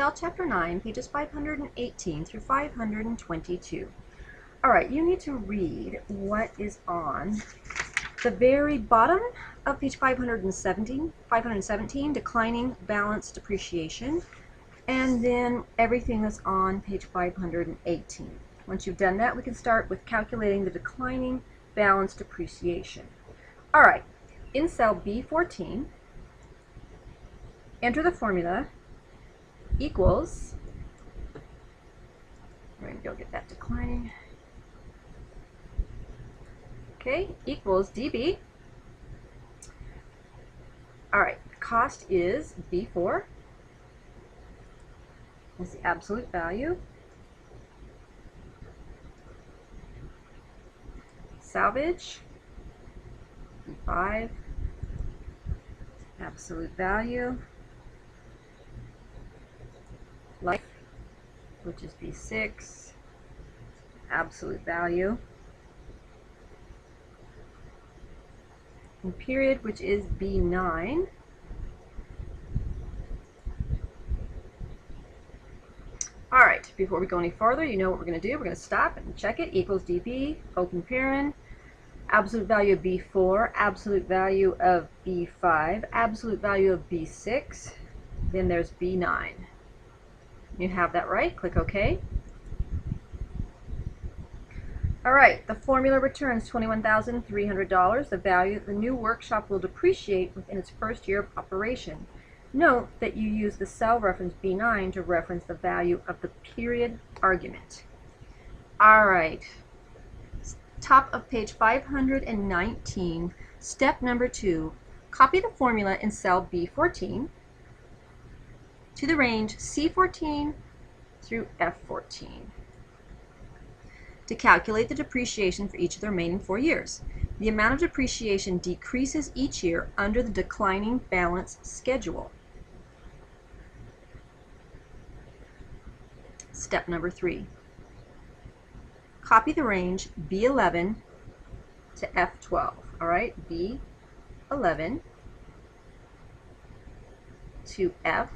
Excel Chapter 9, pages 518 through 522. All right, you need to read what is on the very bottom of page 517, declining balance depreciation, and then everything that's on page 518. Once you've done that, we can start with calculating the declining balance depreciation. All right, in cell B14, enter the formula equals, we're going to go get that declining, okay, equals dB. All right, cost is B4, is the absolute value. Salvage, B5, absolute value. Life, which is B6, absolute value. And period, which is B9. All right, before we go any farther, you know what we're going to do. We're going to stop and check it. Equals dB, open paren, absolute value of B4, absolute value of B5, absolute value of B6, then there's B9. You have that right, click OK. All right, the formula returns $21,300, the value that the new workshop will depreciate within its first year of operation. Note that you use the cell reference B9 to reference the value of the period argument. All right, top of page 519, step number 2, copy the formula in cell B14 to the range C14 through F14 to calculate the depreciation for each of the remaining 4 years. The amount of depreciation decreases each year under the declining balance schedule. Step number 3. Copy the range B11 to F12. All right, B11 to F12.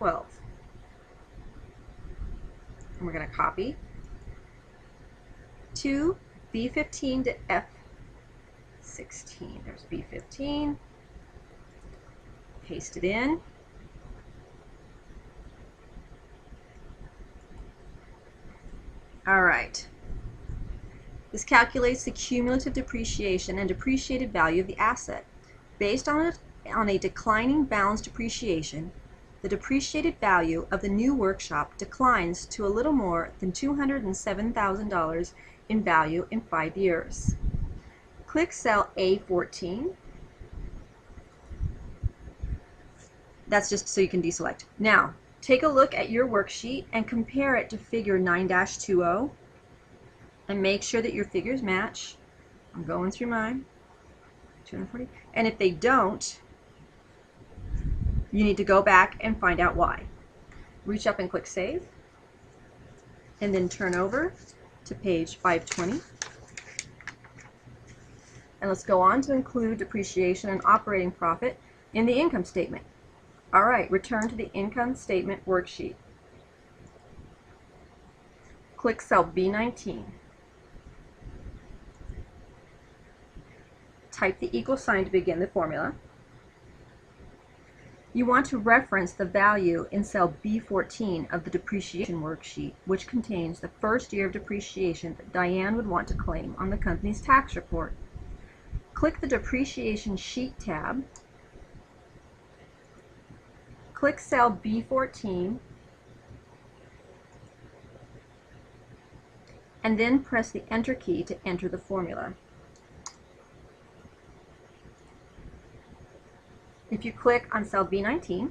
And we're going to copy to B15 to F16. There's B15. Paste it in. All right. This calculates the cumulative depreciation and depreciated value of the asset. Based on a declining balance depreciation, the depreciated value of the new workshop declines to a little more than $207,000 in value in 5 years. Click cell A14. That's just so you can deselect. Now, take a look at your worksheet and compare it to figure 9-20 and make sure that your figures match. I'm going through mine. 240. And if they don't, you need to go back and find out why. Reach up and click Save, and then turn over to page 520. And let's go on to include depreciation and operating profit in the income statement. All right, return to the income statement worksheet. Click cell B19. Type the equal sign to begin the formula. You want to reference the value in cell B14 of the depreciation worksheet, which contains the first year of depreciation that Diane would want to claim on the company's tax report. Click the Depreciation Sheet tab. Click cell B14 and then press the Enter key to enter the formula. If you click on cell B19,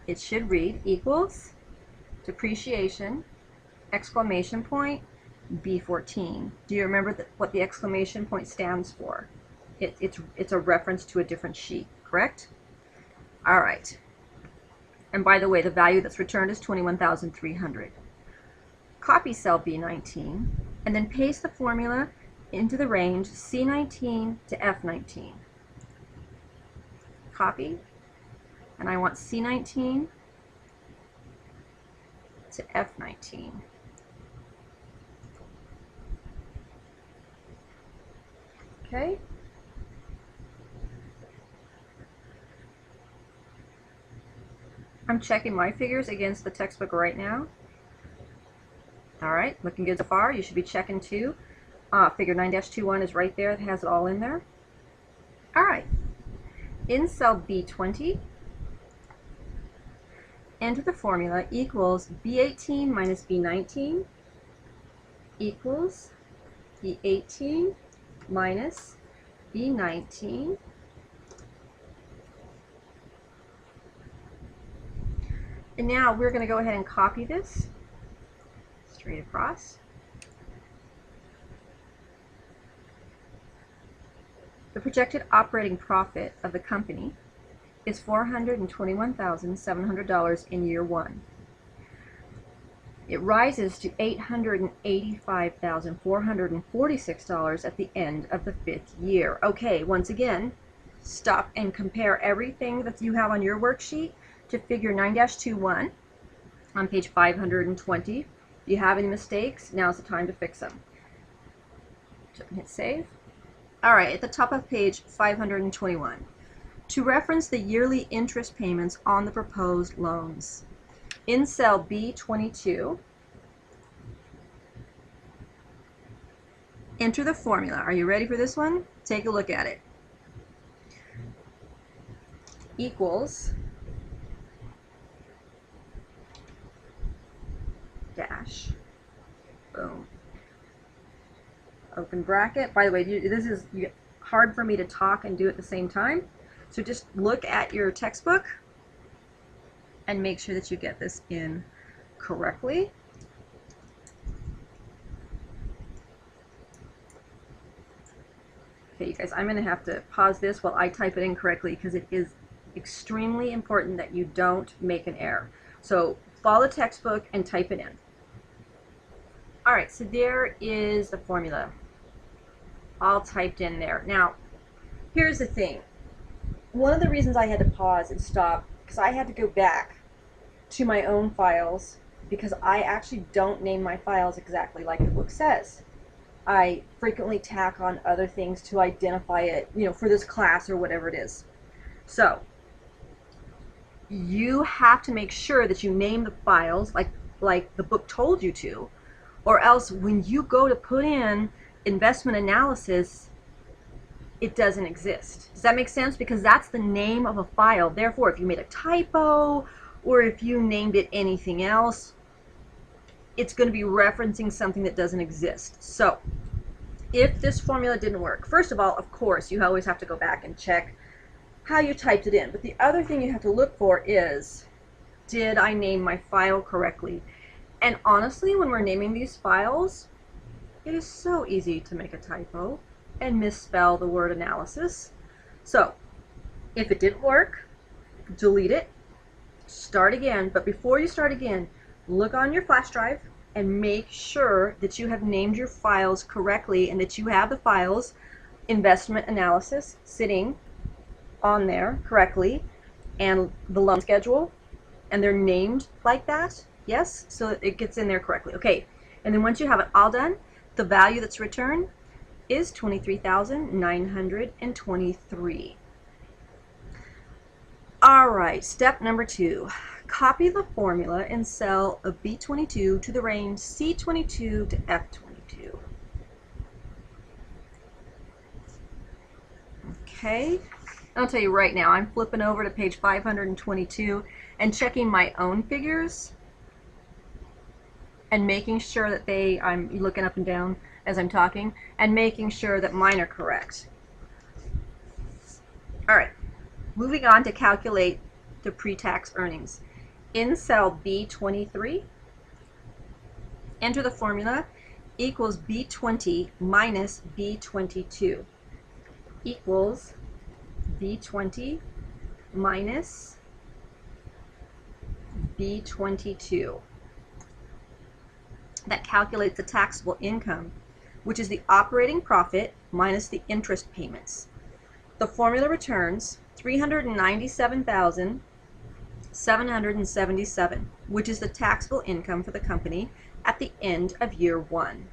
it should read equals depreciation, exclamation point, B14. Do you remember what the exclamation point stands for? It's a reference to a different sheet, correct? All right. And by the way, the value that's returned is $21,300. Copy cell B19 and then paste the formula into the range C19 to F19. Copy, and I want C19 to F19. Okay. I'm checking my figures against the textbook right now. All right, looking good so far. You should be checking too. Figure 9-21 is right there. It has it all in there. All right. In cell B20, enter the formula equals B18 minus B19 equals B18 minus B19 and now we're going to go ahead and copy this straight across. The projected operating profit of the company is $421,700 in year one. It rises to $885,446 at the end of the 5th year. Okay, once again, stop and compare everything that you have on your worksheet to figure 9-21 on page 520. If you have any mistakes, now's the time to fix them. So hit save. All right, at the top of page 521. To reference the yearly interest payments on the proposed loans. In cell B22, enter the formula. Are you ready for this one? Take a look at it. Equals dash, boom, open bracket. By the way, this is hard for me to talk and do at the same time. So just look at your textbook and make sure that you get this in correctly. Okay, you guys, I'm going to have to pause this while I type it in correctly because it is extremely important that you don't make an error. So follow the textbook and type it in. All right, so there is the formula all typed in there. Now, here's the thing. One of the reasons I had to pause and stop, because I had to go back to my own files, because I actually don't name my files exactly like the book says. I frequently tack on other things to identify it, you know, for this class or whatever it is. So, you have to make sure that you name the files like the book told you to, or else when you go to put in investment analysis, it doesn't exist. Does that make sense? Because that's the name of a file. Therefore, if you made a typo or if you named it anything else, it's going to be referencing something that doesn't exist. So if this formula didn't work, first of all, of course, you always have to go back and check how you typed it in. But the other thing you have to look for is, did I name my file correctly? And honestly, when we're naming these files, it is so easy to make a typo and misspell the word analysis. So if it didn't work, delete it, start again. But before you start again, look on your flash drive and make sure that you have named your files correctly and that you have the files investment analysis sitting on there correctly and the loan schedule, and they're named like that. Yes, so it gets in there correctly. Okay, and then once you have it all done, the value that's returned is $23,923. All right, step number 2. Copy the formula in cell of B22 to the range C22 to F22. Okay, I'll tell you right now, I'm flipping over to page 522 and checking my own figures and making sure that I'm looking up and down as I'm talking and making sure that mine are correct. All right, moving on to calculate the pre-tax earnings. In cell B23, enter the formula equals B20 minus B22 equals B20 minus B22. That calculates the taxable income, which is the operating profit minus the interest payments. The formula returns $397,700 $777, which is the taxable income for the company at the end of year 1.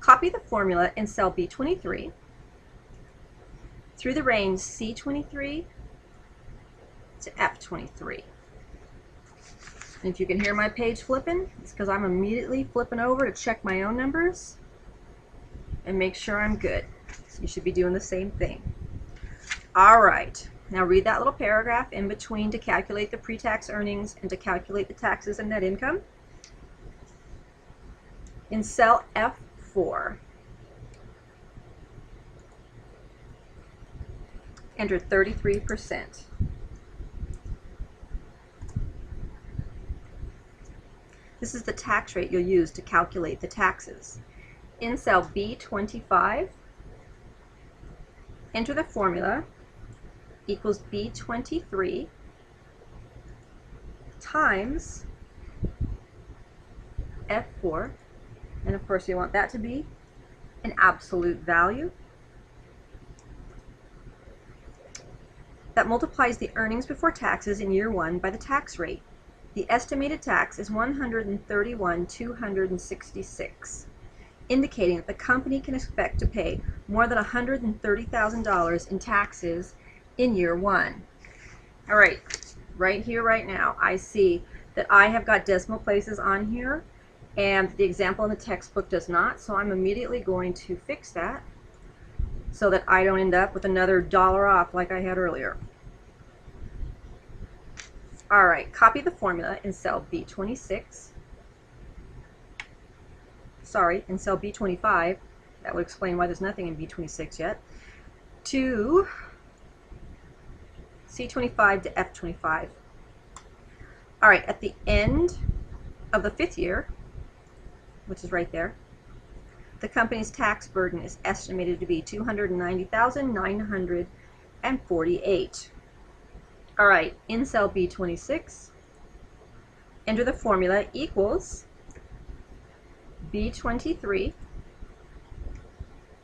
Copy the formula in cell B23 through the range C23 to F23. And if you can hear my page flipping, it's because I'm immediately flipping over to check my own numbers and make sure I'm good. You should be doing the same thing. All right, now read that little paragraph in between to calculate the pre-tax earnings and to calculate the taxes and net income. In cell F4, enter 33%. This is the tax rate you'll use to calculate the taxes. In cell B25, enter the formula equals B23 times F4, and of course you want that to be an absolute value. That multiplies the earnings before taxes in year 1 by the tax rate. The estimated tax is $131,266, indicating that the company can expect to pay more than $130,000 in taxes in year 1. All right, right here, right now, I see that I have got decimal places on here, and the example in the textbook does not, so I'm immediately going to fix that so that I don't end up with another dollar off like I had earlier. All right, copy the formula in cell B26. Sorry, in cell B25. That would explain why there's nothing in B26 yet. To C25 to F25. All right, at the end of the 5th year, which is right there, the company's tax burden is estimated to be $290,948. All right, in cell B26, enter the formula equals B23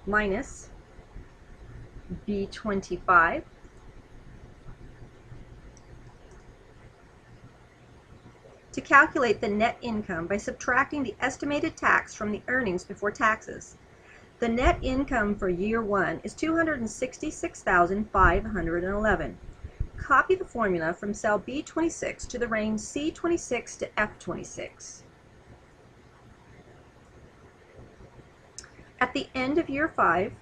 minus B25 to calculate the net income by subtracting the estimated tax from the earnings before taxes. The net income for year 1 is $266,511. Copy the formula from cell B26 to the range C26 to F26. At the end of year 5,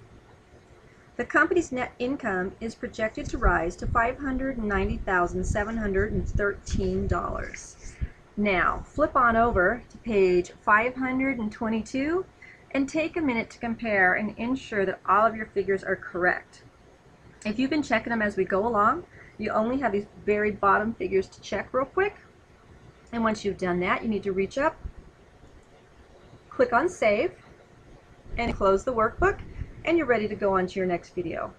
the company's net income is projected to rise to $590,713. Now, flip on over to page 522 and take a minute to compare and ensure that all of your figures are correct. If you've been checking them as we go along, you only have these very bottom figures to check real quick. And once you've done that, you need to reach up, click on Save, and close the workbook, and you're ready to go on to your next video.